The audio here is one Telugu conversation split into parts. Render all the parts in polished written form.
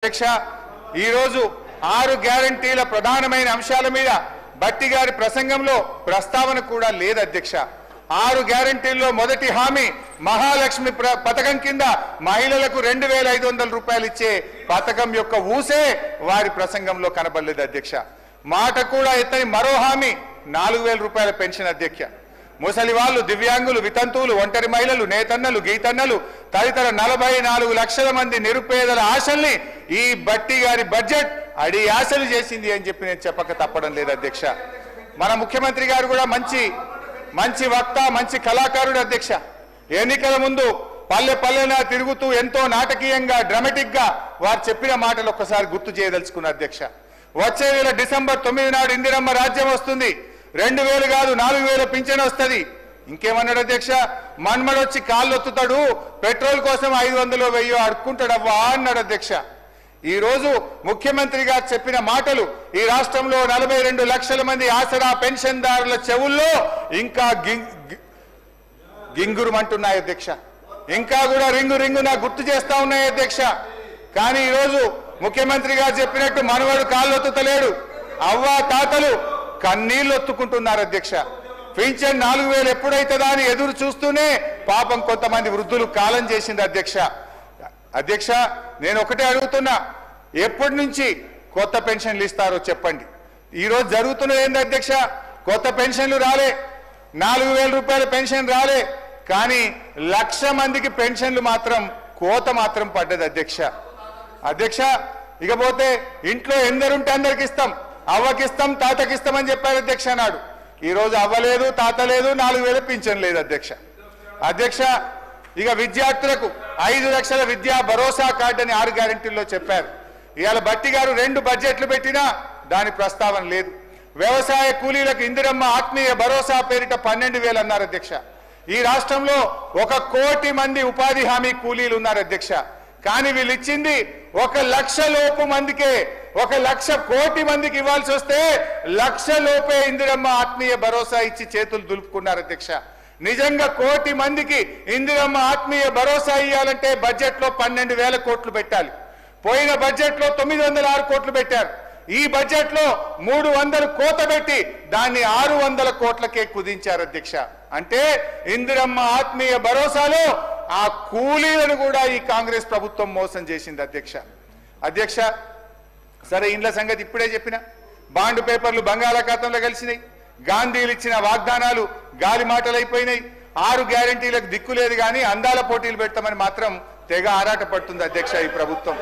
అధ్యక్ష ఈ రోజు 6 గ్యారెంటీల ప్రధానమైన అంశాల మీద బట్టి గారి ప్రసంగంలో ప్రస్తావన కూడా లేదు అధ్యక్ష 6 గ్యారెంటీల్లో మొదటి హామీ మహాలక్ష్మి పథకం కింద మహిళలకు 2500 రూపాయలు ఇచ్చే పథకం యొక్క ఊసే వారి ప్రసంగంలో కనబడలేదు అధ్యక్ష మాట కూడా ఎత్తని మరో హామీ 4000 రూపాయల పెన్షన్ అధ్యక్ష ముసలి వాళ్ళు దివ్యాంగులు వితంతువులు ఒంటరి మహిళలు నేతన్నలు గీతన్నలు తదితర 44 లక్షల మంది నిరుపేదల ఆశల్ని ఈ బట్టి గారి బడ్జెట్ అడి ఆశలు చేసింది అని చెప్పి నేను చెప్పక తప్పడం లేదు అధ్యక్ష మన ముఖ్యమంత్రి గారు కూడా మంచి వక్త మంచి కళాకారుడు అధ్యక్ష ఎన్నికల ముందు పల్లె పల్లెన తిరుగుతూ ఎంతో నాటకీయంగా డ్రామాటిక్ గా వారు చెప్పిన మాటలు ఒక్కసారి గుర్తు చేయదలుచుకున్న అధ్యక్ష వచ్చే నెల డిసెంబర్ 9 నాడు ఇందిరమ్మ రాజ్యం వస్తుంది 2000 కాదు 4000 పింఛన్ వస్తుంది ఇంకేమన్నాడు అధ్యక్ష మన్మడొచ్చి కాళ్ళు ఒత్తుతాడు పెట్రోల్ కోసం 500 1000 అడుక్కుంటాడవ్వా అన్నాడు అధ్యక్ష ఈ రోజు ముఖ్యమంత్రి గారు చెప్పిన మాటలు ఈ రాష్ట్రంలో 42 లక్షల మంది ఆసరా పెన్షన్దారుల చెవుల్లో ఇంకా గింగురుమంటున్నాయి అధ్యక్ష ఇంకా కూడా రింగున గుర్తు చేస్తా ఉన్నాయి అధ్యక్ష కానీ ఈ రోజు ముఖ్యమంత్రి గారు చెప్పినట్టు మనవడు కాళ్ళు ఒత్తుతలేడు అవ్వ తాతలు కన్నీళ్లు ఒత్తుకుంటున్నారు అధ్యక్ష పింఛన్ 4000 ఎప్పుడైతుందా అని ఎదురు చూస్తూనే పాపం కొంతమంది వృద్ధులు కాలం చేసింది అధ్యక్ష నేను ఒకటే అడుగుతున్నా ఎప్పటి నుంచి కొత్త పెన్షన్లు ఇస్తారో చెప్పండి ఈ రోజు జరుగుతున్నది ఏంది అధ్యక్ష కొత్త పెన్షన్లు రాలే 4000 రూపాయల పెన్షన్ రాలే కానీ 1,00,000 మందికి పెన్షన్లు మాత్రం కోత మాత్రం పడ్డది అధ్యక్ష ఇకపోతే ఇంట్లో ఎందరుంటే అందరికి ఇస్తాం అవ్వకిస్తాం తాతకిస్తాం అని చెప్పారు అధ్యక్ష నాడు ఈ రోజు అవ్వలేదు తాత లేదు 4000 పింఛన్ లేదు అధ్యక్ష ఇక విద్యార్థులకు 5 లక్షల విద్యా భరోసా కార్డు అని 6 గ్యారెంటీల్లో చెప్పారు ఇవాళ బట్టి గారు 2 బడ్జెట్లు పెట్టినా దాని ప్రస్తావన లేదు వ్యవసాయ కూలీలకు ఇందిరమ్మ ఆత్మీయ భరోసా పేరిట 12,000 అన్నారు అధ్యక్ష ఈ రాష్ట్రంలో 1 కోటి మంది ఉపాధి హామీ కూలీలు ఉన్నారు అధ్యక్ష కానీ వీళ్ళు ఇచ్చింది 1,00,000 లోపు మందికే 1,00,000 కోటి మందికి ఇవ్వాల్సి వస్తే 1,00,000 లోపే ఇందిరమ్మ ఆత్మీయ భరోసా ఇచ్చి చేతులు దులుపుకున్నారు అధ్యక్ష నిజంగా కోటి మందికి ఇందిరమ్మ ఆత్మీయ భరోసా ఇవ్వాలంటే బడ్జెట్ లో 12,000 కోట్లు పెట్టాలి పోయిన బడ్జెట్ లో 906 కోట్లు పెట్టారు ఈ బడ్జెట్ లో 300 కోత పెట్టి దాన్ని 600 కోట్లకే కుదించారు అధ్యక్ష అంటే ఇందిరమ్మ ఆత్మీయ భరోసాలో ఆ కూలీలను కూడా ఈ కాంగ్రెస్ ప్రభుత్వం మోసం చేసింది అధ్యక్ష సరే ఇండ్ల సంగతి ఇప్పుడే చెప్పిన బాండ్ పేపర్లు బంగాళాఖాతంలో కలిసినాయి గాంధీలు ఇచ్చిన వాగ్దానాలు గాలి మాటలైపోయినాయి 6 గ్యారెంటీలకు దిక్కు లేదు కానీ అందాల పోటీలు పెడతామని మాత్రం తెగ ఆరాట పడుతుంది అధ్యక్ష ఈ ప్రభుత్వం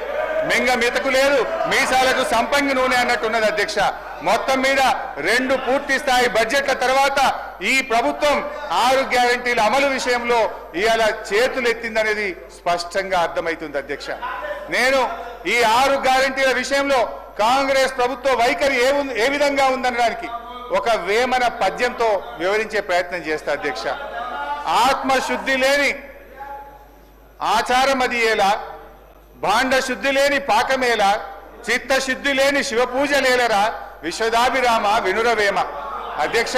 మింగ మితకు లేదు మీసాలకు సంపంగి నూనె అన్నట్టున్నది అధ్యక్ష మొత్తం మీద 2 పూర్తి స్థాయి బడ్జెట్ల తర్వాత ఈ ప్రభుత్వం 6 గ్యారెంటీల అమలు విషయంలో ఇవాళ చేతులు ఎత్తిందనేది స్పష్టంగా అర్థమవుతుంది అధ్యక్ష నేను ఈ 6 గ్యారెంటీల విషయంలో కాంగ్రెస్ ప్రభుత్వ వైఖరి ఏ విధంగా ఉందనడానికి ఒక వేమన పద్యంతో వివరించే ప్రయత్నం చేస్తా అధ్యక్ష ఆత్మశుద్ధి లేని ఆచారమదియేలా భాండ శుద్ధి లేని పాకమేలా చిత్తశుద్ధి లేని శివపూజలేలరా విశ్వదాభిరామ వినురవేమ అధ్యక్ష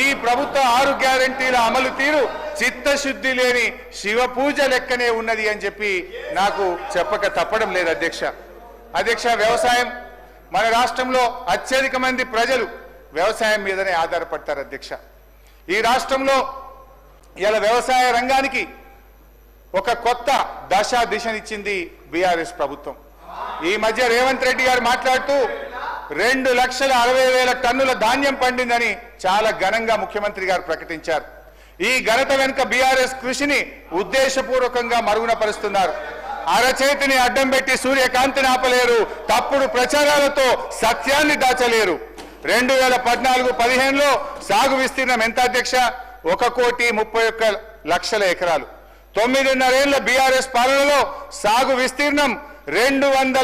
ఈ ప్రభుత్వ 6 గ్యారెంటీల అమలు తీరు చిత్తశుద్ధి లేని శివపూజ లెక్కనే ఉన్నది అని చెప్పి నాకు చెప్పక తప్పడం లేదు అధ్యక్ష వ్యవసాయం మన రాష్ట్రంలో అత్యధిక మంది ప్రజలు వ్యవసాయం మీదనే ఆధారపడతారు అధ్యక్ష ఈ రాష్ట్రంలో ఇలా వ్యవసాయ రంగానికి ఒక కొత్త దిశనిచ్చింది బీఆర్ఎస్ ప్రభుత్వం ఈ మధ్య రేవంత్ రెడ్డి గారు మాట్లాడుతూ 2,60,000 టన్నుల ధాన్యం పండిందని చాలా ఘనంగా ముఖ్యమంత్రి గారు ప్రకటించారు ఈ ఘనత వెనుక బీఆర్ఎస్ కృషిని ఉద్దేశపూర్వకంగా మరుగున పరుస్తున్నారు అరచేతిని అడ్డం పెట్టి సూర్యకాంతిని ఆపలేరు తప్పుడు ప్రచారాలతో సత్యాన్ని దాచలేరు 2014-15లో సాగు విస్తీర్ణం ఎంత అధ్యక్ష 1,31,00,000 ఎకరాలు 9.5 ఏళ్ల బీఆర్ఎస్ పాలనలో సాగు విస్తీర్ణం 200